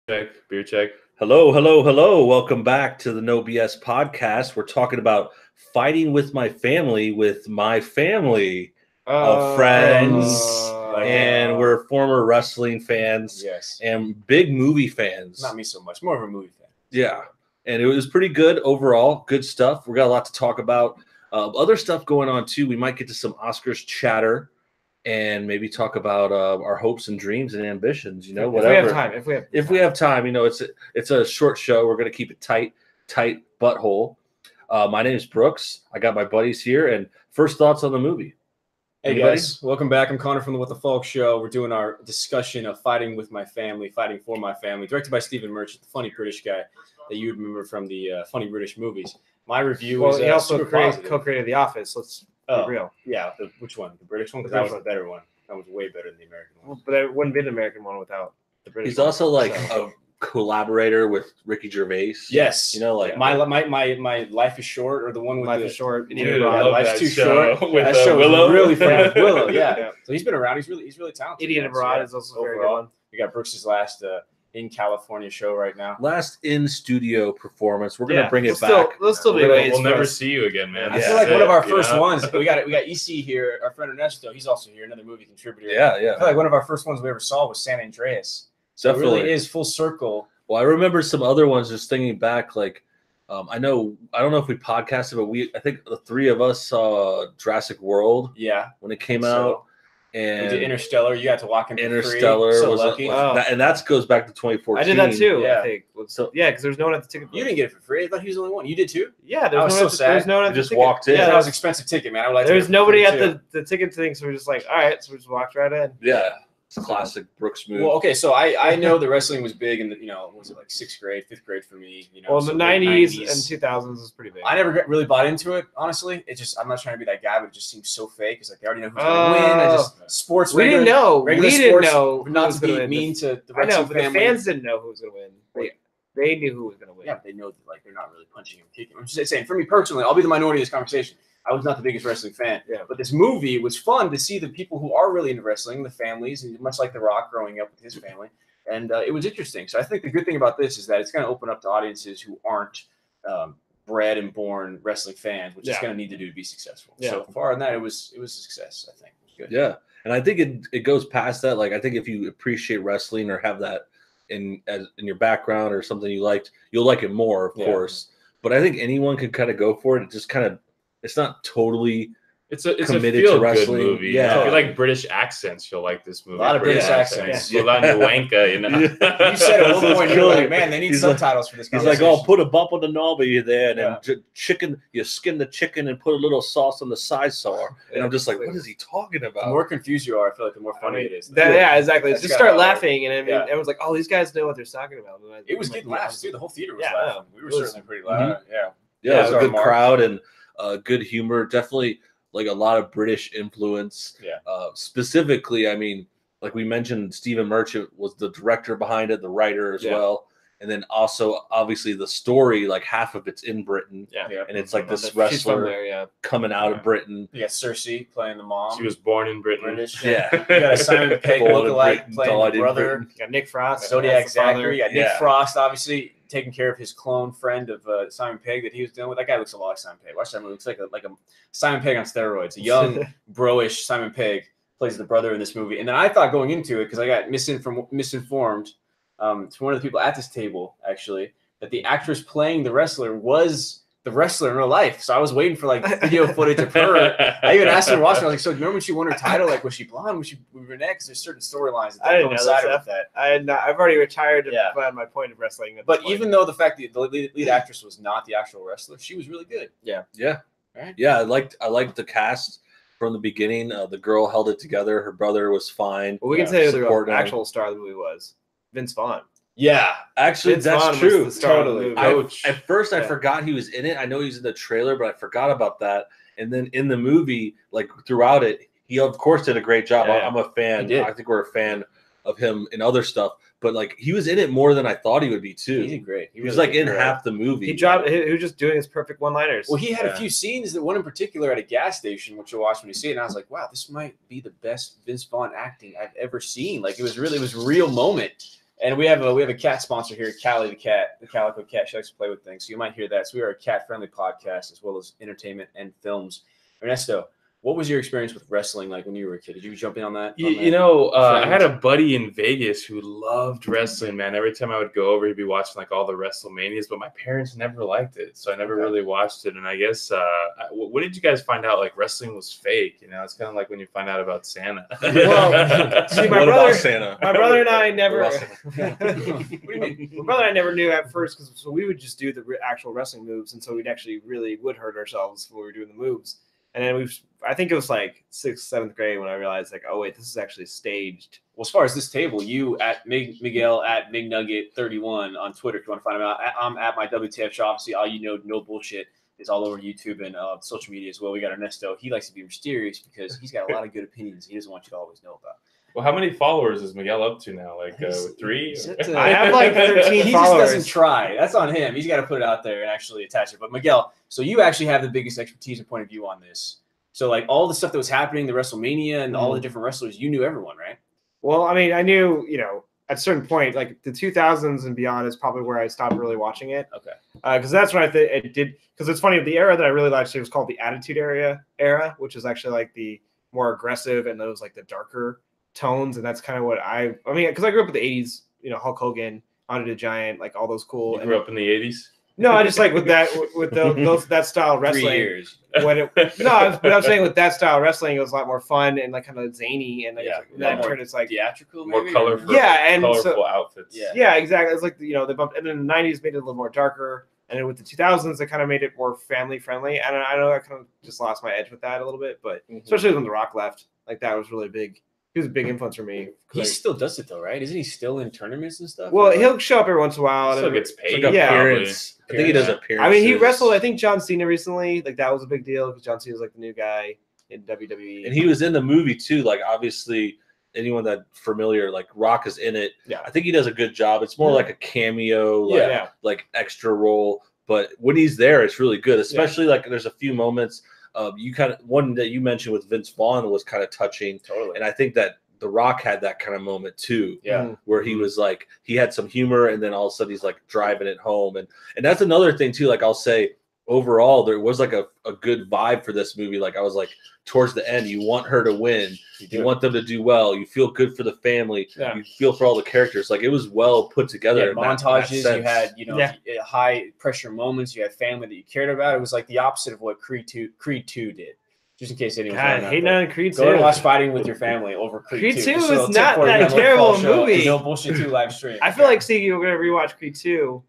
Check, beer check. Hello, hello, hello. Welcome back to the NoBS podcast. We're talking about fighting with my family of friends. And we're former wrestling fans. Yes. And big movie fans. Not me so much. More of a movie fan. Yeah. And it was pretty good overall. Good stuff. We got a lot to talk about. Other stuff going on too. We might get to some Oscars chatter and maybe talk about our hopes and dreams and ambitions, whatever. If we have time. It's a short show. We're going to keep it tight butthole. My name is Brooks. I got my buddies here. And first thoughts on the movie. Hey, guys. Welcome back. I'm Connor from the What the Folk Show. We're doing our discussion of Fighting with My Family, Fighting for My Family, directed by Stephen Merchant, the funny British guy that you would remember from the funny British movies. My review is he also super positive. co-created The Office. Let's be real. Yeah, which one? The British one? Because that was the better one. That was way better than the American one. Well, but there wouldn't be an American one without the British. He's also a collaborator with Ricky Gervais. Yes. My Life is Short, or the one with Life is Short. Life's Too Short. With that show Willow. was really funny. Willow, yeah. So he's been around. He's really talented. Idiot Abroad is also a very good one. We got Brooks's last in California show right now. Last in studio performance. We're gonna bring it back. There'll still be ways. We'll never see you again, man. I feel like one of our first ones. We got EC here. Our friend Ernesto. He's also here. Another movie contributor. Yeah. I feel like one of our first ones we ever saw was San Andreas. So Definitely. It really is full circle. Well, I remember some other ones. Just thinking back, I don't know if we podcasted, but I think the three of us saw Jurassic World. Yeah, when it came out. And we did Interstellar. You got to walk in. Interstellar free. So was lucky. And that goes back to 2014. I did that too. Yeah. I think. So because there's no one at the ticket. You didn't get it for free. I thought he was the only one. You did too. Yeah, I was so sad. There's no one at the just ticket. walked in. Yeah, that was an expensive ticket, man. I would like. There's nobody at the ticket thing, so we're just like, all right, so we just walked right in. Yeah, it's a classic Brooks move. Well, okay, so I know the wrestling was big in the was it like 6th grade, 5th grade for me. Well, in the 90s and 2000s was pretty big. I never really bought into it, honestly. I'm not trying to be that guy, but it just seems so fake. It's like they already know who's going to win. Sports. We didn't know. Regular We sports, didn't know. Not to be mean to the wrestling but the family. fans didn't know who was going to win. They knew who was going to win. Yeah, but they know that they're not really punching and kicking. I'm just saying, for me personally, I'll be the minority of this conversation. I was not the biggest wrestling fan. Yeah. But this movie was fun to see the people who are really into wrestling, the families, and much like The Rock growing up with his family. And it was interesting. So I think the good thing about this is that it's going to open up to audiences who aren't bred and born wrestling fans, which is going to need to do to be successful. Yeah. So far on that, it was a success, I think. It was good. Yeah. And I think it goes past that. I think if you appreciate wrestling or have that in your background or something you liked, you'll like it more, of course. But I think anyone could kind of go for it. It just kind of, it's not totally it's a committed feel to wrestling. Good movie. Yeah. If you like British accents, you'll like this movie. A lot of British accents. A lot of Wanka, You said at one point, you're like, man, they need subtitles for this conversation. He's like, put a bump on the knobby there, and then chicken, you skin the chicken and put a little sauce on the side saw. And I'm just like, what is he talking about? The more confused you are, I feel like the more funny it is. Yeah, exactly. Just start laughing, and everyone's like, oh, these guys know what they're talking about. It was getting laughs, too. The whole theater was laughing. We were certainly pretty loud. Yeah, it was a good crowd and good humor. Definitely a lot of British influence. Yeah. Specifically, I mean, like we mentioned, Stephen Merchant was the director behind it, the writer as well. And then also, obviously, the story, half of it's in Britain. Yeah. And it's this wrestler coming out of Britain. You got Cersei playing the mom. She was born in Britain. British. Yeah. You got a Simon Pegg lookalike playing the brother. You got Nick Frost. Zodiac Zachary. You got Nick Frost, obviously, taking care of his clone friend of Simon Pegg that he was dealing with. That guy looks a lot like Simon Pegg. Watch that movie. Looks like a Simon Pegg on steroids. A young, bro-ish Simon Pegg plays the brother in this movie. And then I thought going into it, because I got misinformed to one of the people at this table, actually, that the actress playing the wrestler was the wrestler in real life. So I was waiting for video footage of her. I even asked her to watch it. I was like, so do you remember when she won her title? Was she blonde? Was she brunette? Because there's certain storylines that coincide with that. I've already retired to find my point of wrestling. Even though the fact that the lead actress was not the actual wrestler, she was really good. Yeah. Right? Yeah, I liked the cast from the beginning. The girl held it together. Her brother was fine. Well, we can say who the actual star of the movie was. Vince Vaughn. Yeah, actually, that's true. Totally. At first, I forgot he was in it. I know he's in the trailer, but I forgot about that. And then in the movie, throughout it, he of course did a great job. I'm a fan. I think we're a fan of him in other stuff. But he was in it more than I thought he would be too. He did great. He was in half the movie. He was just doing his perfect one-liners. Well, he had a few scenes. That one in particular at a gas station, which you'll watch when you see it. And I was like, wow, this might be the best Vince Vaughn acting I've ever seen. It was real moment. And we have a cat sponsor here, Callie the cat, the Calico cat. She likes to play with things, so you might hear that. So we are a cat-friendly podcast as well as entertainment and films. Ernesto, what was your experience with wrestling like when you were a kid? Did you jump in on that? I had a buddy in Vegas who loved wrestling, man. Every time I would go over, he'd be watching like all the WrestleManias, but my parents never liked it, so I never really watched it. And I guess, what did you guys find out? Like wrestling was fake, you know? It's kind of like when you find out about Santa. Well, see, my brother and I never. What do you mean? My brother and I never knew at first because we would just do the actual wrestling moves, and so we'd actually really would hurt ourselves when we were doing the moves. And then I think it was like 6th, 7th grade when I realized like, oh wait, this is actually staged. Well, as far as this table, you at Miguel at MigNugget31 on Twitter if you want to find him out. I'm at my WTF show. Obviously, all you know, no bullshit is all over YouTube and social media as well. We got Ernesto. He likes to be mysterious because he's got a lot of good opinions he doesn't want you to always know about. Well, how many followers is Miguel up to now? Like 3? I have like 13 he followers. Just doesn't try. That's on him. He's got to put it out there and actually attach it. But Miguel, so you actually have the biggest expertise and point of view on this. So like all the stuff that was happening, the WrestleMania and all the different wrestlers, you knew everyone, right? Well, I mean, I knew, at a certain point, like the 2000s and beyond is probably where I stopped really watching it. Okay. Because that's when I think it did. Because it's funny, the era that I really liked, it was called the Attitude Era, which is actually like the more aggressive and those like the darker tones, and that's kind of what I mean, because I grew up with the 80s, Hulk Hogan, Andre the Giant, like all those cool. You grew up in the 80s? No, I just like with that that style of wrestling. 3 years. I'm saying with that style of wrestling, it was a lot more fun and like kind of zany and it's like theatrical, more colorful, and colorful outfits. Yeah, exactly. It's like they bumped, and then the 90s made it a little more darker, and then with the 2000s, they kind of made it more family friendly. And I know I kind of just lost my edge with that a little bit, but especially when The Rock left, like that was really big. He was a big influence for me. He still does it though, right? Isn't he still in tournaments and stuff? Well, he'll show up every once in a while. Still gets paid. Like appearance. I think he does appearances. I mean, he wrestled, I think, John Cena recently. Like, that was a big deal because John Cena was like the new guy in WWE. And he was in the movie too. Like, obviously, anyone that's familiar, like Rock is in it. Yeah. I think he does a good job. It's more like a cameo, like extra role. But when he's there, it's really good. Especially like there's a few moments. One that you mentioned with Vince Vaughn was kind of touching. Totally. And I think that The Rock had that kind of moment too. Yeah. Where he was like, he had some humor and then all of a sudden he's like driving it home. And that's another thing too. Like I'll say overall, there was like a good vibe for this movie. Like I was like towards the end, you want her to win. You want them to do well. You feel good for the family. Yeah. You feel for all the characters. Like it was well put together. Yeah, montages, you had, high pressure moments. You had family that you cared about. It was like the opposite of what Creed 2 did. Just in case anyone's hating on Creed 2. Go and watch Fighting with Your Family over Creed 2. Creed 2 is not that terrible movie. No Bullshit 2 live stream. I feel like, you're going to rewatch Creed 2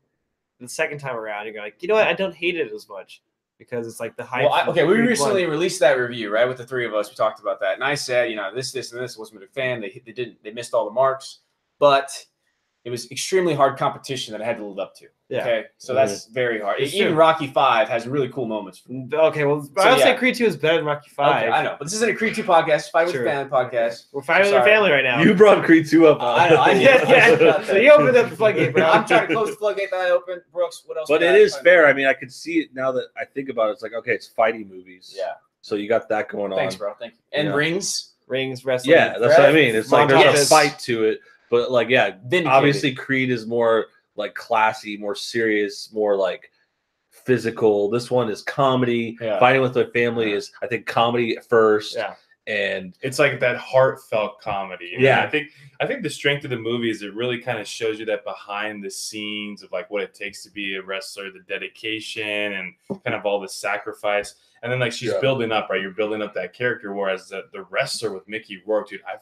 the second time around. You're like, you know what? I don't hate it as much because it's like the hype. We recently released that review, right? With the three of us, we talked about that. And I said, this, and this wasn't a fan. They missed all the marks, but it was extremely hard competition that I had to live up to. Yeah. Okay. So that's very hard. It's Even true. Rocky 5 has really cool moments. Okay. Well, I'll say Creed 2 is better than Rocky 5. Okay, I know. But this isn't a Creed 2 podcast. Fight with Family podcast. We're fighting with our family right now. You brought Creed 2 up. I know. Yeah. So you opened up the floodgate, bro. I'm trying to close the floodgate that I opened. Brooks, what else? But it is fair. I mean, I could see it now that I think about it. It's like, okay, it's fighting movies. Yeah. So you got that going on. Thanks, bro. Thank you. And rings, wrestling. Yeah, that's what I mean. It's like there's a fight to it. But like, obviously Creed is more like classy, more serious, more like physical. This one is comedy. Yeah. Fighting with their family is, I think, comedy first. Yeah. And it's like that heartfelt comedy. Yeah. I think the strength of the movie is it really kind of shows you that behind the scenes of like what it takes to be a wrestler, the dedication and kind of all the sacrifice. And then like she's building up, right? You're building up that character. Whereas the wrestler with Mickey Rourke, dude, I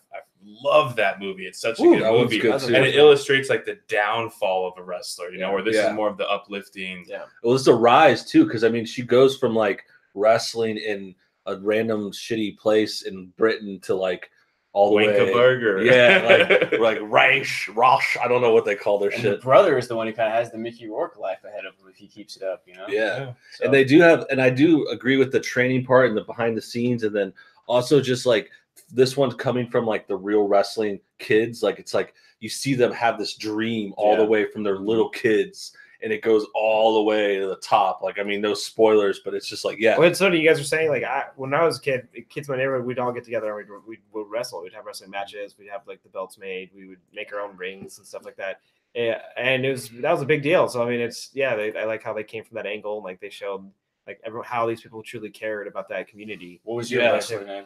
love that movie. It's such a good movie. And it illustrates like the downfall of a wrestler, where this is more of the uplifting. Yeah. Well, it's a rise too. Cause I mean, she goes from like wrestling in a random shitty place in Britain to like all the way. Burger. Yeah, like Rosh. I don't know what they call their shit. The brother is the one who kind of has the Mickey Rourke life ahead of him if he keeps it up, Yeah. So. And they do have, and I do agree with the training part and the behind the scenes, and then also just like this one's coming from like the real wrestling kids. Like it's like you see them have this dream all the way from their little kids. and it goes all the way to the top. Like, I mean, no spoilers, but it's just like, yeah. Well, it's funny you guys are saying, like, when I was a kid, kids in my neighborhood, we'd all get together and we'd wrestle. We'd have wrestling matches. We'd have like the belts made. We would make our own rings and stuff like that. Yeah, and that was a big deal. So I mean, I like how they came from that angle and like they showed like how these people truly cared about that community. What was your wrestler name?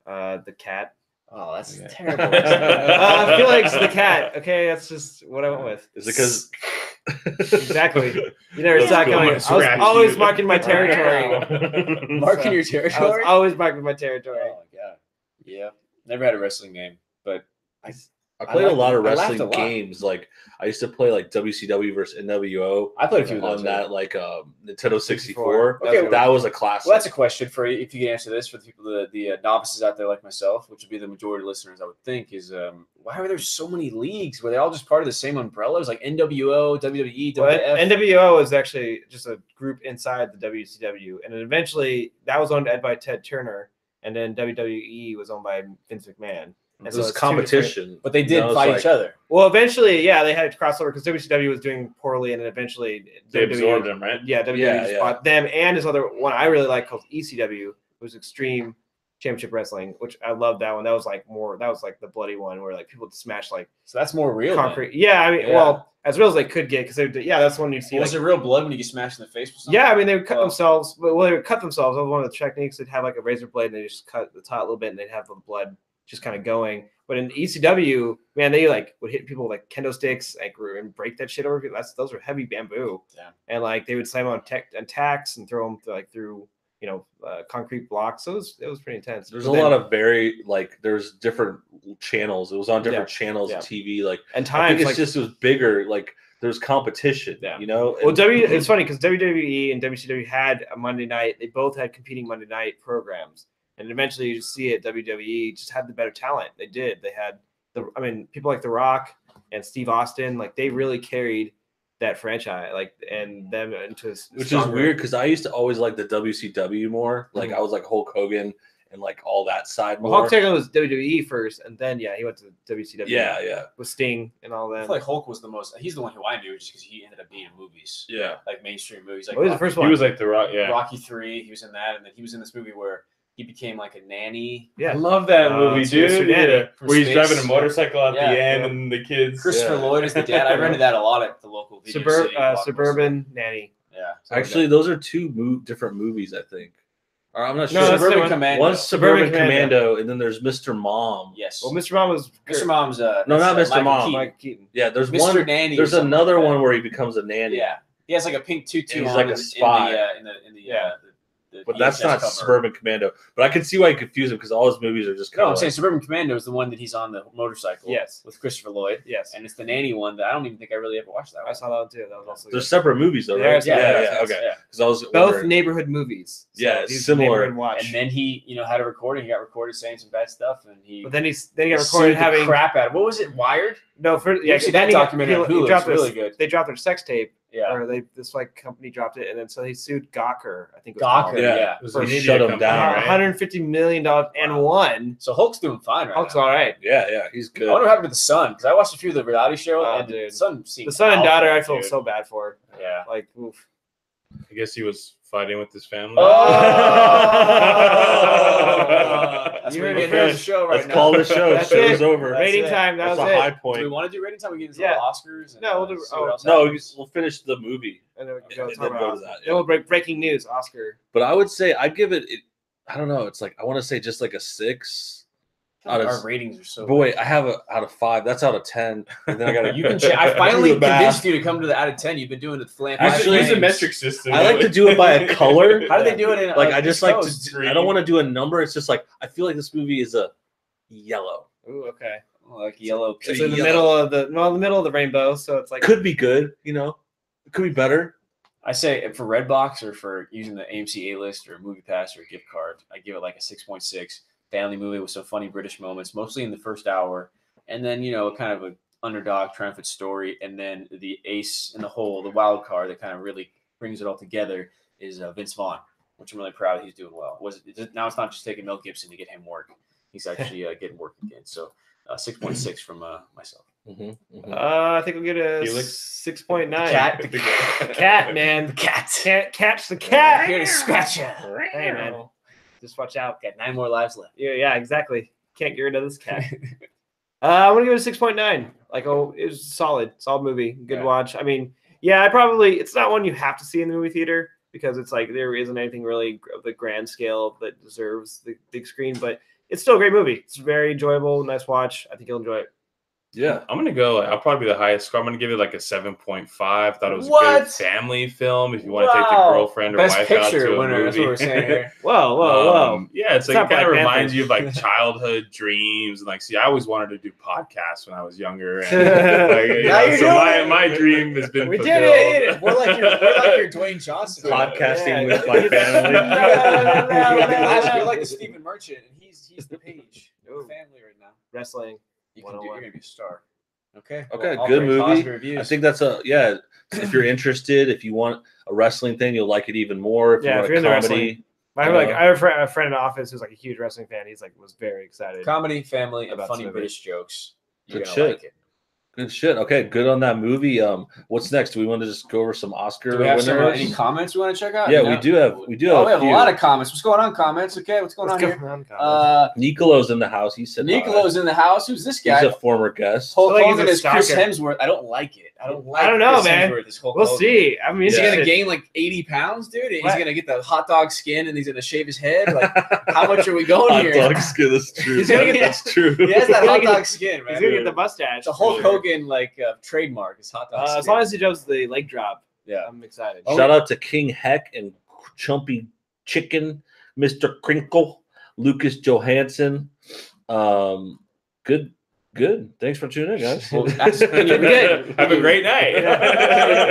The Cat. Oh, that's terrible. I feel like it's the Cat. Okay, that's just what I went with. Is it because exactly? You never saw it coming. I was always marking my territory. Marking your territory. I was always marking my territory. Oh my god. Yeah. Never had a wrestling name, but I played a lot of wrestling games. Like I used to play like WCW versus NWO. I played a few of those on that like Nintendo 64. Okay, that was a classic. Well, that's a question for you. If you can answer this for the people, the novices out there like myself, which would be the majority of listeners, I would think, is why are there so many leagues? Were they all just part of the same umbrellas, like NWO, WWE, WWF? Well, NWO is actually just a group inside the WCW, and then eventually that was owned by Ted Turner, and then WWE was owned by Vince McMahon. And so it was competition, but they did fight each other. Well, eventually, yeah, they had crossover because WCW was doing poorly, and then eventually they absorbed them, right? Yeah, WWE just bought them, and this other one I really like called ECW, was Extreme Championship Wrestling, which I love that one. That was like the bloody one where like people would smash like. So that's more real. Concrete. Then. Yeah, I mean, well, as real as they could get because that's one you see. Was it real blood when you get smashed in the face? Or something? Yeah, I mean they would cut themselves. Well, they would cut themselves. That was one of the techniques. They'd have like a razor blade and they just cut the top a little bit, and they'd have the blood just kind of going. But in ECW, man, they like would hit people with like kendo sticks and break that shit over people. Those are heavy bamboo. Yeah. And like they would slam on tacks and throw them through concrete blocks. So it was pretty intense. There's a lot of there's different channels. It was on different channels of TV. Like and times it was bigger. Like there's competition. Yeah. You know. Well, it's funny because WWE and WCW had a Monday night. They both had competing Monday night programs. And eventually you just see it. WWE just had the better talent. They did. They had people like The Rock and Steve Austin, like they really carried that franchise, like and them into which is weird because I used to always like the WCW more. Like I was like Hulk Hogan and like all that side more. Hulk Hogan was WWE first, and then he went to WCW. Yeah. With Sting and all that. I feel like Hulk was the most. He's the one who I knew just because he ended up being in movies. Yeah, like mainstream movies. Like what was the first one? He was like the Rock. Yeah, Rocky 3. He was in that, and then he was in this movie where he became like a nanny. Yeah, I love that movie, dude. Yeah. Where he's driving a motorcycle at the end, and the kids. Christopher Lloyd is the dad. I rented that a lot at the local video Suburban Nanny. Yeah, actually, those are two different movies, I think. Or I'm not sure. No, Suburban Commando. One's Suburban Commando, and then there's Mr. Mom. Yes. Well, Mr. Mom was Mr. Mom's. No, not Mr. Mom. Mike Keaton. Yeah, there's Mr. one. Nanny. There's another one where he becomes a nanny. Yeah, he has like a pink tutu. He's like a spy. In the But that's not cover. Suburban Commando. But I can see why you confuse him because all his movies are just kind of. I'm saying Suburban Commando is the one that he's on the motorcycle. Yes. With Christopher Lloyd. Yes. And it's the nanny one that I don't even think I really ever watched that one. I saw that one too. That was also. They're separate movies though, right? Yeah. Okay. Because I was both neighborhood movies. So yeah, similar. And then he, had a recording. He got recorded saying some bad stuff, and But then he got recorded having crap at it. What was it? Wired? No, see that documentary on Hulu. It's really good. They dropped their sex tape. Yeah. Or this company dropped it, and then so he sued Gawker. I think. Gawker. Yeah. He shut him down. Right? $150 million and won. So Hulk's doing fine right Hulk's now. all right. Yeah, he's good. I wonder what happened to the son because I watched a few of the reality shows. And dude. The son and daughter, I feel so bad for. Yeah. Like, oof. I guess he was fighting with his family. That's what we get the show right Let's call the show. That's Show's over. Rating time. That was a high point. Do we want to do rating time? We get into Oscars. And, no, we'll do. We'll finish the movie. And then we can go to that. Then we'll break breaking news. Oscar. But I would say I give it. I don't know. It's like I want to say just like a 6. Our ratings are so. Boy, I have a out of 5. That's out of 10. And then I got. You can. I finally convinced you to come to the out of 10. You've been doing it flat. Actually, use a metric system. I like to do it by a color. How do they do it? In, I just like to. I don't want to do a number. It's just like I feel like this movie is a yellow. Ooh, okay. Like yellow. It's in the middle of the rainbow, so it's like could be good. It could be better. I say for Redbox or for using the AMC A-list or Movie Pass or a gift card, I give it like a 6.6. Family movie with some funny British moments, mostly in the first hour, and then kind of an underdog triumphant story, and then the ace in the hole, the wild card that kind of really brings it all together is Vince Vaughn, which I'm really proud he's doing well. Now it's not just taking Mel Gibson to get him work; he's actually getting work again. So 6.6 from myself. I think we'll get a 6.9. Cat, man. The cat. Can't catch the cat. Here to scratch you. Hey, man. Just watch out. Got 9 more lives left. Yeah, exactly. Can't get rid of this cat. I'm gonna give it a 6.9. Like, it was solid movie. Good watch. I mean, yeah, it's not one you have to see in the movie theater because it's like there isn't anything really of the grand scale that deserves the big screen, but it's still a great movie. It's very enjoyable, nice watch. I think you'll enjoy it. Yeah, I'm gonna go. I'll probably be the highest score. I'm gonna give it like a 7.5. Thought it was a good family film. If you want to take the girlfriend or wife out to a movie. That's what we're saying here. Whoa. Yeah, it's like it kind of reminds you of like childhood dreams and like. See, I always wanted to do podcasts when I was younger. And, so my dream has been fulfilled. Did it. We're like your Dwayne Johnson. Podcasting with my family. You're like the Stephen Merchant, and he's the Page. No family right now. Wrestling. You're gonna be a star. Okay, good movie. I think that's if you're interested, if you want a wrestling thing, you'll like it even more. If you want a comedy, I have a friend in the office who's like a huge wrestling fan. He's like was very excited. Comedy, family, and funny British jokes. Good shit. Like it. Good shit. Okay, good on that movie. What's next? Do we want to just go over some Oscar? Do we have any comments we want to check out? Yeah, we do have. We have a lot of comments. What's going on, comments? Okay, what's going on here? Nicolo's in the house. He said Nicolo's in the house. Who's this guy? He's a former guest. Hulk Hogan is Chris Hemsworth. I don't like it. I don't know, man. We'll see. I mean, is he gonna gain like 80 pounds, dude? He's gonna get the hot dog skin and he's gonna shave his head. Like, how much are we going here? Hot dog skin is true. He's gonna get that's true. He has that hot dog skin, man. He's gonna get the mustache. The Hulk Hogan like trademark is hot dog skin. As long as he does the leg drop, I'm excited. Shout out to King Heck and Chumpy Chicken, Mr. Crinkle, Lucas Johansson. Good. Thanks for tuning in, guys. Well, good. Have a great night.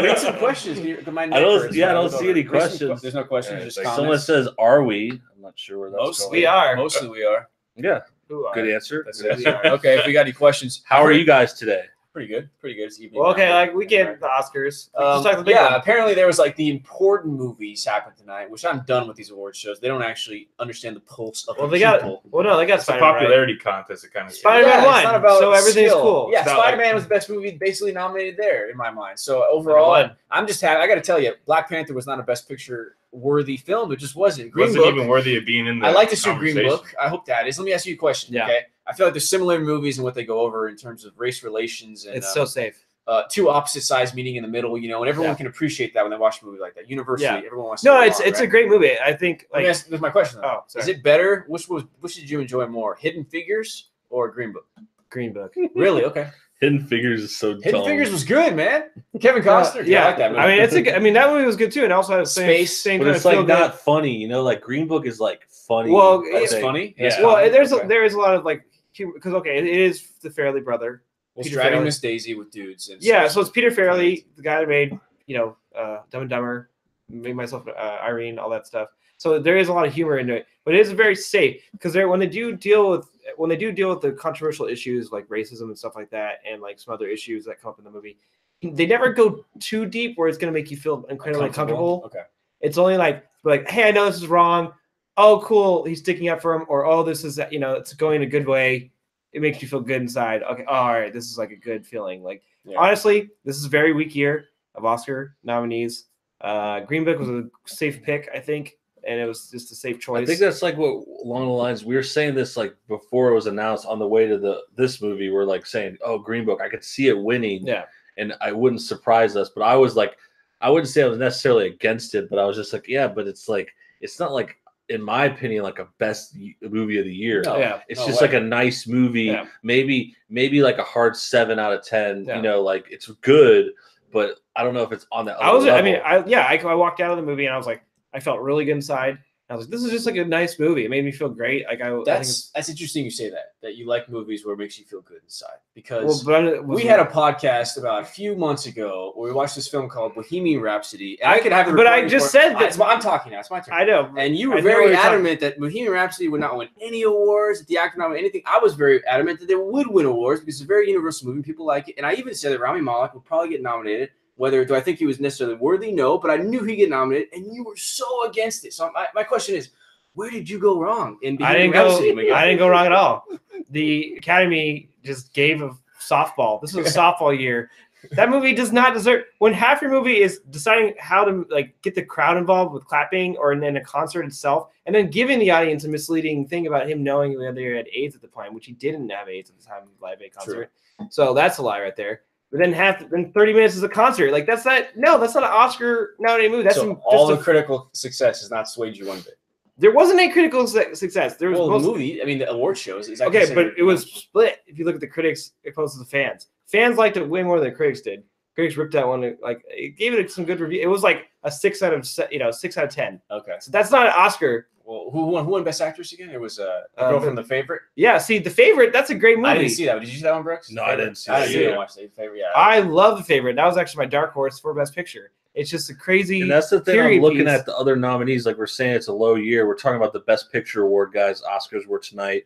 Read some questions here. I don't see any questions. There's no questions. Just comments. Someone says, "Are we?" I'm not sure where that's going. Mostly we are. Yeah. Good answer. That's it. Okay. If we got any questions, how are you guys today? Pretty good. It's evening. Well, okay, like we get the Oscars. Apparently there was like the important movies happened tonight, which I'm done with these award shows. They don't actually understand the pulse of the people. They got it's a popularity contest. It kind of Spider-Man won, so everything's cool. Yeah, Spider-Man was the best movie, basically nominated there in my mind. So overall, I'm just happy. I got to tell you, Black Panther was not a Best Picture worthy film. It just wasn't. Green Book even worthy of being in the I like to see Green Book. I hope that is. Let me ask you a question. Yeah. Okay. I feel like there's similar movies and what they go over in terms of race relations. And, it's so safe. Two opposite sides meeting in the middle, and everyone can appreciate that when they watch a movie like that. Universally, everyone wants to. No, it's a great movie. I think. Like, that's my question. Though. Is it better? Which did you enjoy more, Hidden Figures or Green Book? Green Book. Really? Okay. Hidden Figures is so. Hidden Figures was good, man. Kevin Costner. I like that movie. I mean, that movie was good too, and also has same but it's like not funny, like Green Book is like funny. Well, it's funny. Yeah. Well, there is a lot of like. Because it is the Farrelly brother. Driving Miss Daisy with dudes. And so it's Peter Farrelly, the guy that made Dumb and Dumber, Made Myself Irene, all that stuff. So there is a lot of humor into it, but it is very safe because when they do deal with the controversial issues like racism and stuff like that, and like some other issues that come up in the movie, they never go too deep where it's going to make you feel incredibly uncomfortable. Okay, it's only like, hey, I know this is wrong. Oh, cool, he's sticking up for him, or oh, this is it's going a good way. It makes you feel good inside. Okay, all right, this is like a good feeling. Like honestly, this is a very weak year of Oscar nominees. Green Book was a safe pick, I think, and it was just a safe choice. I think that's like what along the lines we were saying this like before it was announced on the way to this movie. We're like saying, oh, Green Book, I could see it winning, and I wouldn't surprise us. But I was like, I wouldn't say I was necessarily against it, but I was just like, but it's like it's not like. In my opinion, like a best movie of the year. It's just like a nice movie. Yeah. Maybe like a hard 7 out of 10. Yeah. Like it's good, but I don't know if it's on that. I walked out of the movie and I was like, I felt really good inside. I was like, this is just like a nice movie. It made me feel great. Like that's interesting you say that you like movies where it makes you feel good inside. Because we had a podcast about a few months ago where we watched this film called Bohemian Rhapsody. And I could have but I just said that. I'm talking now. It's my turn. I know. And you were very adamant that Bohemian Rhapsody would not win any awards, that the actor not win anything. I was very adamant that they would win awards because it's a very universal movie. People like it. And I even said that Rami Malek would probably get nominated. Do I think he was necessarily worthy? No, but I knew he'd get nominated, and you were so against it. So my question is, where did you go wrong? I didn't go wrong at all. The Academy just gave a softball. This was a softball year. That movie does not deserve. When half your movie is deciding how to like get the crowd involved with clapping or in a concert itself, and then giving the audience a misleading thing about him knowing whether he had AIDS at the time, which he didn't have AIDS at the time of the Live Aid concert. True. So that's a lie right there. But then 30 minutes is a concert. Like that's not an Oscar nominated movie. That's all the critical success has not swayed you one bit. There wasn't any critical success. There was the movie. I mean, the award shows. Is okay, but it was split. If you look at the critics opposed to the fans, fans liked it way more than the critics did. Critics ripped that one. Like it gave it some good review. It was like a 6 out of 10. Okay, so that's not an Oscar. Well, who won Best Actress again? It was the girl from The Favorite. Yeah, see, The Favorite. That's a great movie. I didn't see that. Did you see that one, Brooks? No, I didn't see that. I didn't watch The Favorite. Yeah, I love The Favorite. That was actually my dark horse for Best Picture. It's just a crazy. And that's the thing. I'm looking at the other nominees. Like we're saying, it's a low year. We're talking about the Best Picture award, guys. Oscars were tonight.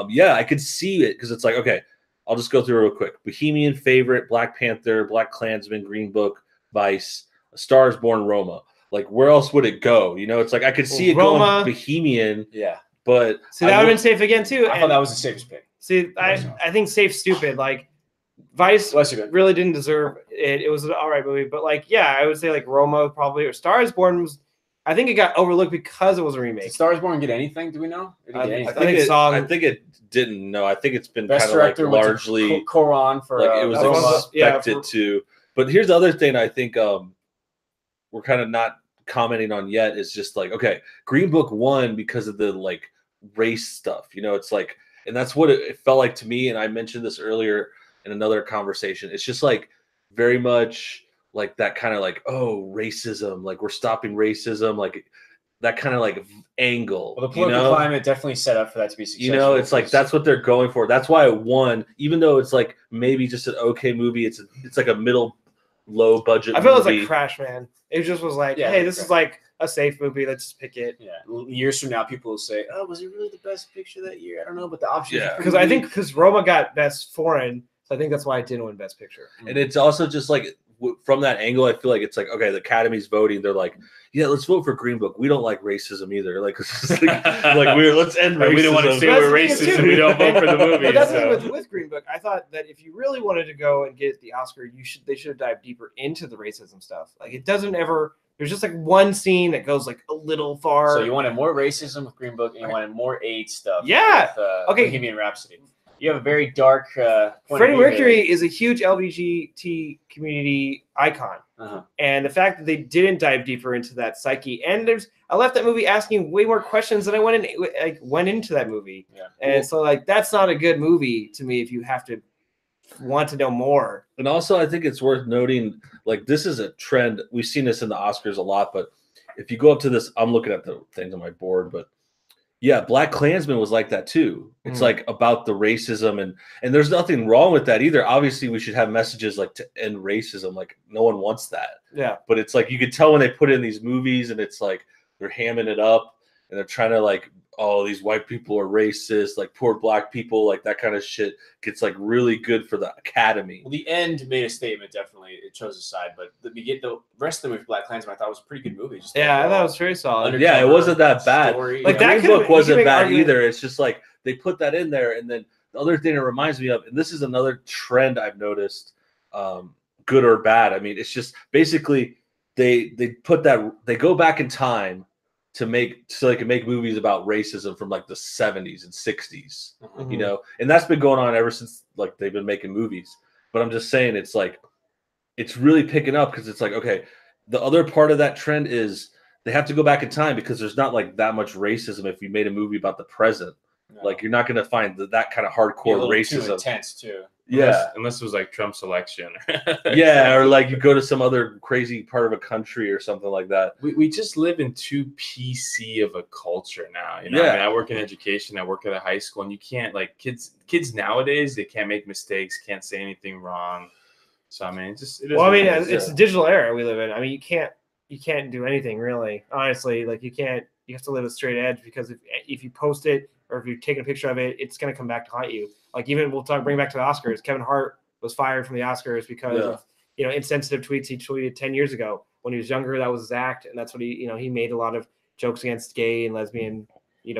Yeah, I could see it because it's like, okay, I'll just go through real quick. Bohemian, Favorite, Black Panther, Black Klansman, Green Book, Vice, A Star Is Born, Roma. Like where else would it go? You know, it's like I could see it going Bohemian. Yeah, but that would have been safe again too. I thought that was the safest pick. See, I think safe stupid. Like Vice really didn't deserve it. It was an all right movie, but like, yeah, I would say like Roma probably or Star Is Born was. I think it got overlooked because it was a remake. Did Star Is Born get anything? Do we know? I think it didn't. No, I think it's been Best kind of like largely Koran for like it was expected to. But here's the other thing I think we're kind of not commenting on yet is just like, okay, Green Book won because of the like race stuff. You know, it's like, and that's what it felt like to me. And I mentioned this earlier in another conversation. It's just like very much like that kind of like, oh, racism, like we're stopping racism, like that kind of like angle. Well, the political climate definitely set up for that to be successful. You know, it's like that's what they're going for. That's why it won, even though it's like maybe just an okay movie. It's like a low budget. I feel it's like Crash, man. It just was like, hey, this is like a safe movie. Let's just pick it. Yeah. Years from now, people will say, oh, was it really the best picture that year? I don't know, but the options. Yeah. Because Roma got Best Foreign, so I think that's why it didn't win Best Picture. And it's also just like from that angle, I feel like it's like, okay, the Academy's voting. They're like, yeah, let's vote for Green Book. We don't like racism either. Like let's end racism. We don't want to say we're racist and we don't vote for the movie. But that's the thing with Green Book. I thought that if you really wanted to go and get the Oscar, they should have dived deeper into the racism stuff. Like it doesn't ever. There's just like one scene that goes like a little far. So you wanted more racism with Green Book, and you wanted more AIDS stuff. Yeah. With, Bohemian Rhapsody. You have a very dark. Freddie Mercury is a huge LGBT community icon, and the fact that they didn't dive deeper into that psyche, and I left that movie asking way more questions than I went into that movie, and so like that's not a good movie to me if you have to want to know more. And also, I think it's worth noting, like this is a trend. We've seen this in the Oscars a lot, but if you go up to this, I'm looking at the things on my board, but. Yeah, Black Klansman was like that too. It's like about the racism and there's nothing wrong with that either. Obviously, we should have messages like to end racism. Like no one wants that. Yeah. But it's like you could tell when they put in these movies and it's like they're hamming it up and they're trying to like, oh, these white people are racist, like poor black people, like that kind of shit gets like really good for the Academy. Well, the end made a statement, definitely. It chose a side, but the rest of the movie, Black Klansman, I thought was a pretty good movie. Just I thought it was very solid. Yeah, it wasn't that bad. Story, like that Green Book wasn't bad either. It's just like they put that in there, and then the other thing it reminds me of, and this is another trend I've noticed, good or bad. I mean, it's just basically they put that they go back in time so they can make movies about racism from like the 70s and 60s, you know, and that's been going on ever since like they've been making movies. But I'm just saying it's like it's really picking up because it's like, okay, the other part of that trend is they have to go back in time because there's not like that much racism if you made a movie about the present. No. Like you're not going to find that kind of hardcore racism. Too intense too. Yeah, unless it was like Trump's election. Yeah, or like you go to some other crazy part of a country or something like that. We just live in too PC of a culture now. You know, I mean, I work in education. I work at a high school, and you can't like kids nowadays. They can't make mistakes. Can't say anything wrong. So I mean, it's a digital era we live in. I mean, you can't do anything really. Honestly, like you have to live a straight edge because if you post it or if you're taking a picture of it, it's going to come back to haunt you. Like even bring back to the Oscars. Kevin Hart was fired from the Oscars because of insensitive tweets he tweeted 10 years ago when he was younger. That was his act, and that's what he made a lot of jokes against gay and lesbian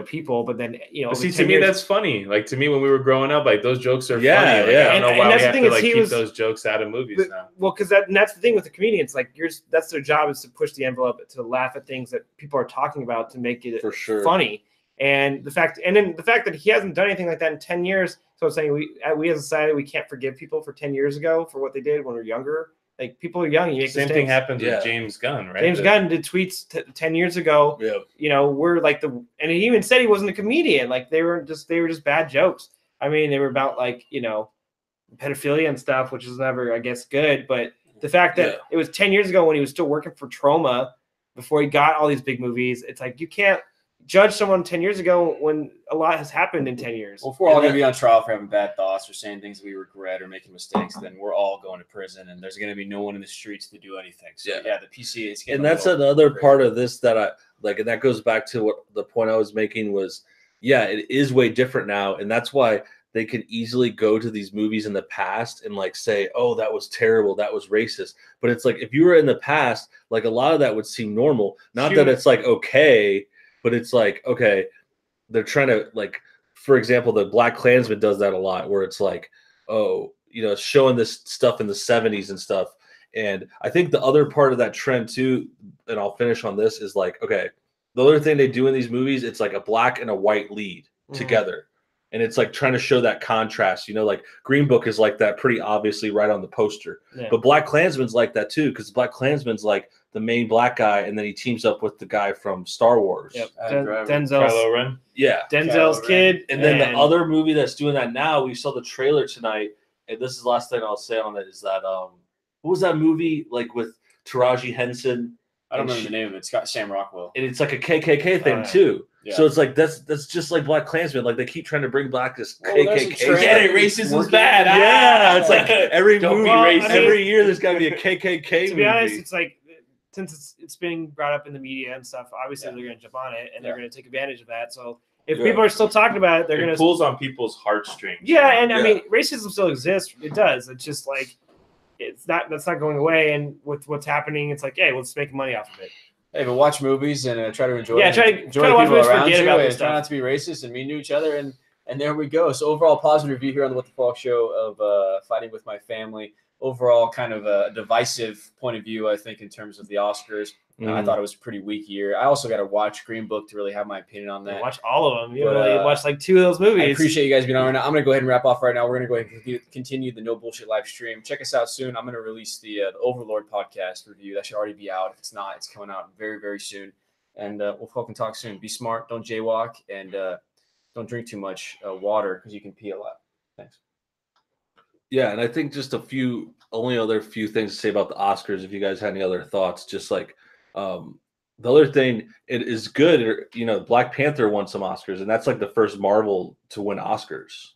people, but then But see, to me that's funny. Like to me, when we were growing up, like those jokes are funny. Like, I don't know why we have to like keep those jokes out of movies now. Well, because that's the thing with the comedians. Like that's their job is to push the envelope, to laugh at things that people are talking about, to make it funny. And the fact that he hasn't done anything like that in 10 years. So I'm saying we as a society, we can't forgive people for 10 years ago for what they did when we were younger. Like people are young. You make Same thing happens with James Gunn, right? James Gunn did tweets 10 years ago. Yeah. We're like and he even said he wasn't a comedian. Like they were just bad jokes. I mean, they were about like, pedophilia and stuff, which is never, I guess, good. But the fact that it was 10 years ago when he was still working for Troma before he got all these big movies, it's like you can't judge someone 10 years ago when a lot has happened in 10 years. Well, if we're all going to be on trial for having bad thoughts or saying things we regret or making mistakes, then we're all going to prison, and there's going to be no one in the streets to do anything. So the PCAC is getting and that's another part of this that I like, and that goes back to what the point I was making was, it is way different now, and that's why they can easily go to these movies in the past and like say, oh, that was terrible, that was racist. But it's like if you were in the past, like a lot of that would seem normal. Not that it's like okay. But it's like, okay, they're trying to, like, for example, the Black Klansman does that a lot, where it's like, oh, showing this stuff in the 70s and stuff. And I think the other part of that trend too, and I'll finish on this, is like, okay, the other thing they do in these movies, it's like a black and a white lead together. And it's like trying to show that contrast, like Green Book is like that pretty obviously right on the poster. Yeah. But Black Klansman's like that too, because Black Klansman's like the main black guy, and then he teams up with the guy from Star Wars. Yep. Kylo Ren. Yeah. Denzel's kid. And then the other movie that's doing that now, we saw the trailer tonight, and this is the last thing I'll say on it, is that what was that movie like with Taraji Henson? I don't remember the name of it. It's got Sam Rockwell. And it's like a KKK thing too. Yeah. So it's like that's just like Black Klansman. Like they keep trying to bring back this KKK. Get it? Racism's bad. Yeah, it's like every movie, every year there's got to be a KKK. To be honest, it's like since it's being brought up in the media and stuff, obviously they're going to jump on it and they're going to take advantage of that. So if people are still talking about it, they're going to pulls on people's heartstrings. Yeah, and I mean, racism still exists. It does. It's just like that's not going away. And with what's happening, it's like, hey, let's make money off of it. Hey, but watch movies and try to enjoy. Yeah, try to enjoy the people around you, and try not to be racist and mean to each other. And there we go. So overall, positive review here on the What the Falk Show of Fighting with My Family. Overall, kind of a divisive point of view, I think, in terms of the Oscars. I thought it was a pretty weak year. I also got to watch Green Book to really have my opinion on that. Watch all of them. You watch like 2 of those movies. I appreciate you guys being on right now. I'm going to go ahead and wrap off right now. We're going to go ahead and continue the No Bullshit live stream. Check us out soon. I'm going to release the Overlord podcast review. That should already be out. If it's not, it's coming out very, very soon. And we'll fucking talk soon. Be smart. Don't jaywalk. And don't drink too much water because you can pee a lot. Thanks. Yeah, and I think just only other few things to say about the Oscars, if you guys had any other thoughts, just like the other thing, it is good, Black Panther won some Oscars, and that's like the first Marvel to win Oscars.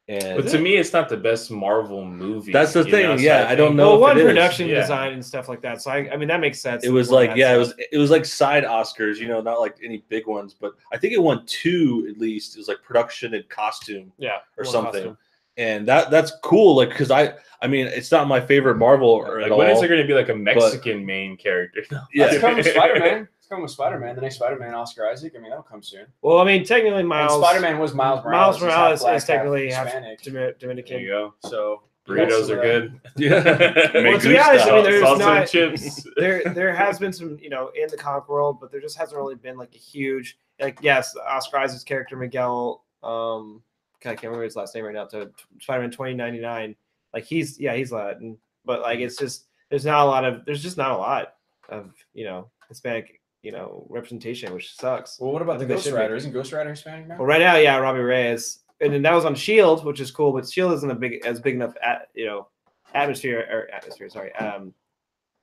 But to me, it's not the best Marvel movie. That's the thing. I don't know. Well, one production design and stuff like that. So I mean, that makes sense. It was like, it was like side Oscars, not like any big ones, but I think it won 2 at least. It was like production and costume, or something. Costume. And that's cool, like because I mean it's not my favorite Marvel at all. When is there going to be like a Mexican main character? It's coming with Spider-Man. It's coming with Spider-Man. The next Spider-Man, Oscar Isaac. I mean that'll come soon. Well, I mean technically Spider-Man was Miles Morales. Miles Morales is technically Hispanic. Dominican. There you go. So burritos are good. Yeah. Well, to be honest, I mean there's not chips. There has been some in the comic world, but there just hasn't really been like a huge Oscar Isaac's character Miguel. I can't remember his last name right now. To Spider-Man 2099, like he's Latin, but like it's just there's just not a lot of Hispanic representation, which sucks. Well, what about the Ghost Rider? Isn't Ghost Rider Hispanic now? Well, right now, Robbie Reyes, and then that was on Shield, which is cool, but Shield isn't as big enough atmosphere. Sorry,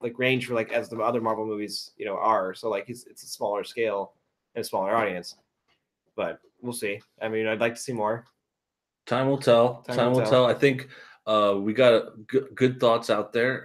like range for like as the other Marvel movies are. So like it's a smaller scale and a smaller audience, but we'll see. I mean, I'd like to see more. Time will tell. Time will tell. I think we got good thoughts out there.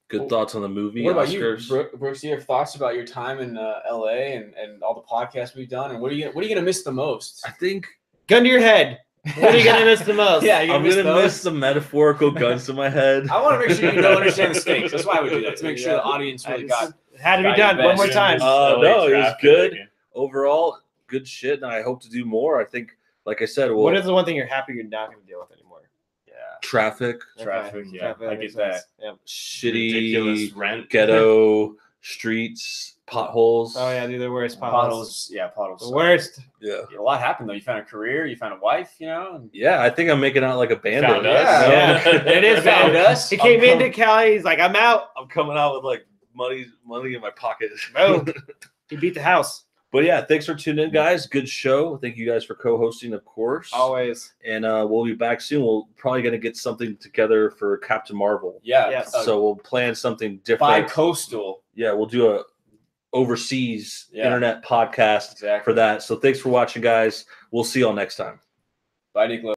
Good thoughts on the movie. What about Oscars. You, Brooks? Do you have thoughts about your time in LA and all the podcasts we've done? And what are you gonna miss the most? I think gun to your head. What are you gonna miss the most? I'm gonna miss the metaphorical guns to my head. I want to make sure you don't understand the stakes. That's why I would do that, to make sure the audience really got. It had to be done one more time. No, it was good overall. good shit, and I hope to do more. I think, like I said, what is the one thing you're happy you're not going to deal with anymore? Yeah, traffic. Yeah, I get that. Yeah. Shitty ridiculous rent, ghetto streets, potholes. Oh yeah, dude, the worst potholes. Potholes. The worst. Yeah. A lot happened though. You found a career. You found a wife. You know. And... Yeah, I think I'm making out like a bandit. Found us. Yeah. It is found us. He came into Cali. He's like, I'm out. I'm coming out with like money in my pocket. Boom. He beat the house. But yeah, thanks for tuning in, guys. Good show. Thank you guys for co-hosting, of course. Always. And we'll be back soon. We'll probably going to get something together for Captain Marvel. Yeah. Yes. So we'll plan something different. Bi-coastal. Yeah, we'll do a overseas internet podcast for that. So thanks for watching, guys. We'll see y'all next time. Bye, Nicola.